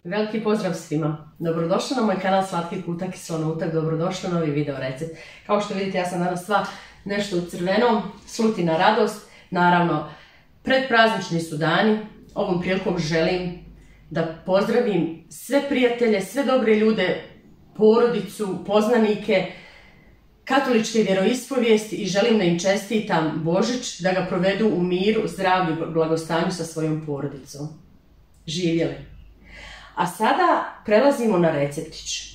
Veliki pozdrav svima. Dobrodošli na moj kanal Slatki kutak i slonutak, dobrodošli na novi video recept. Kao što vidite, ja sam danas sva nešto u crvenom, slutina radost. Naravno, predpraznični su dani. Ovom prilikom želim da pozdravim sve prijatelje, sve dobre ljude, porodicu, poznanike, katoličke vjeroispovijesti i želim da im čestitam Božić, da ga provedu u miru, zdravlju i blagostanju sa svojom porodicom. Živjeli! A sada prelazimo na receptić.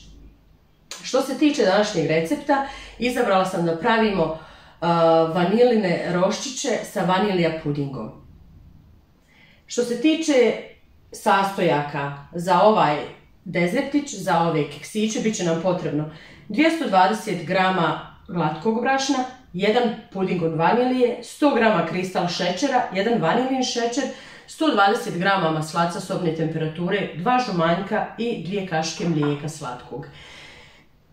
Što se tiče današnjeg recepta, izabrala sam da pravimo vaniline roščiće sa vanilija pudingom. Što se tiče sastojaka za ovaj dezertić, za ove keksiće, bit će nam potrebno 220 g glatkog brašna, 1 puding od vanilije, 100 g kristal šećera, 1 vaniljin šećer, 120 g maslaca sobne temperature, 2 žumanjka i 2 kašike mlijeka slatkog.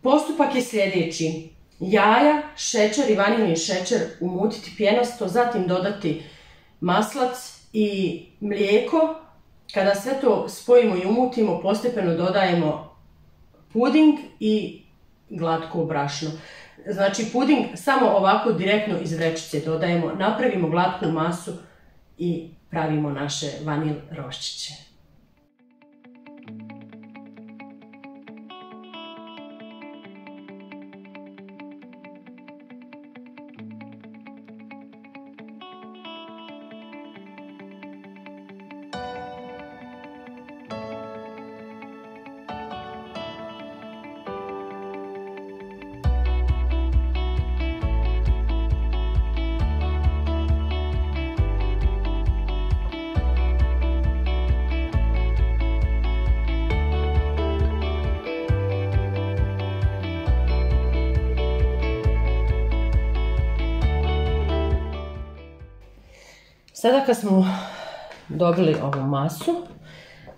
Postupak je sljedeći. Jaja, šećer i vaniljni šećer umutiti pjenasto, zatim dodati maslac i mlijeko. Kada sve to spojimo i umutimo, postepeno dodajemo puding i glatko brašno. Znači puding samo ovako direktno iz vrećice dodajemo, napravimo glatku masu i pravimo naše vanil roščiće. Sada kad smo dobili ovu masu,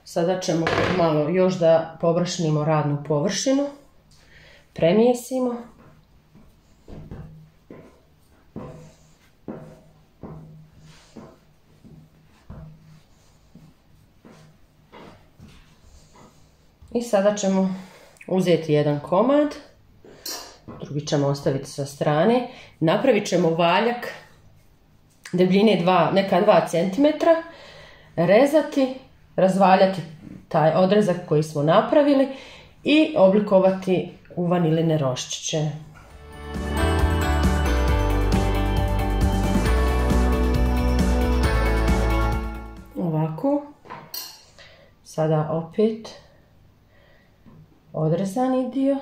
sada ćemo malo još da površnimo radnu površinu, premijesimo. I sada ćemo uzeti jedan komad, drugi ćemo ostaviti sa strane, napravit ćemo valjak debljine neka 2 cm, rezati, razvaljati taj odrezak koji smo napravili i oblikovati u vaniline roščiće. Ovako. Sada opet odrezani dio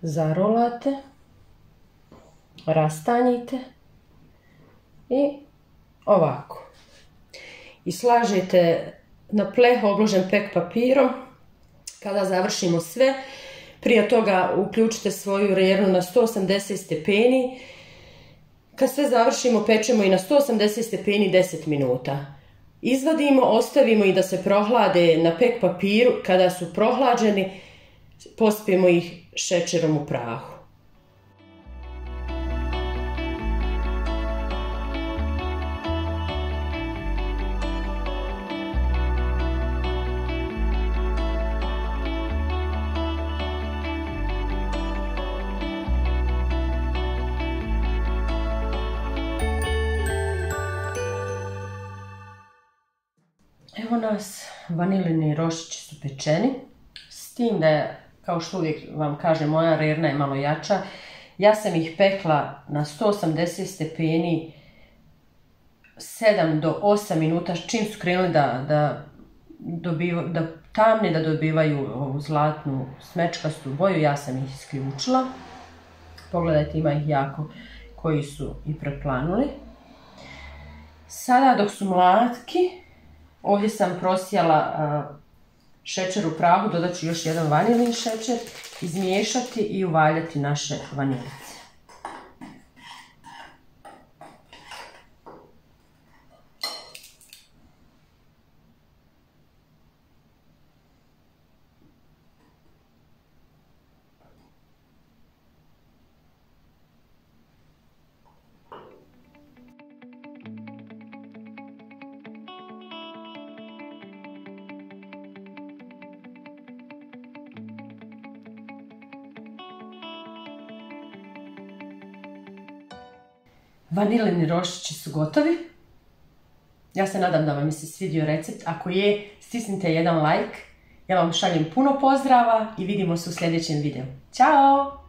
zarolate, rastanjite i ovako. I slažete na pleh obložen pek papirom. Kada završimo sve, prije toga uključite svoju rernu na 180 stepeni. Kad sve završimo, pečemo i na 180 stepeni 10 minuta. Izvadimo, ostavimo ih da se prohlade na pek papiru. Kada su prohlađeni, pospijemo ih šećerom u prahu. Evo nas, vaniljini roščići su pečeni, s tim da je, kao što uvijek vam kažem, moja rerna je malo jača. Ja sam ih pekla na 180 stepeni 7 do 8 minuta, čim su krenuli da tamne, da dobivaju ovu zlatnu smečkastu boju, ja sam ih isključila. Pogledajte, ima ih jako koji su i preplanuli. Sada dok su mlatki, ovdje sam prosijala šećer u prahu, dodat ću još jedan vaniljin šećer, izmiješati i uvaljati naše vanilice. vanilini roščići su gotovi. Ja se nadam da vam se svidio recept. Ako je, stisnite jedan like. Ja vam šaljem puno pozdrava i vidimo se u sljedećem videu. Ćao!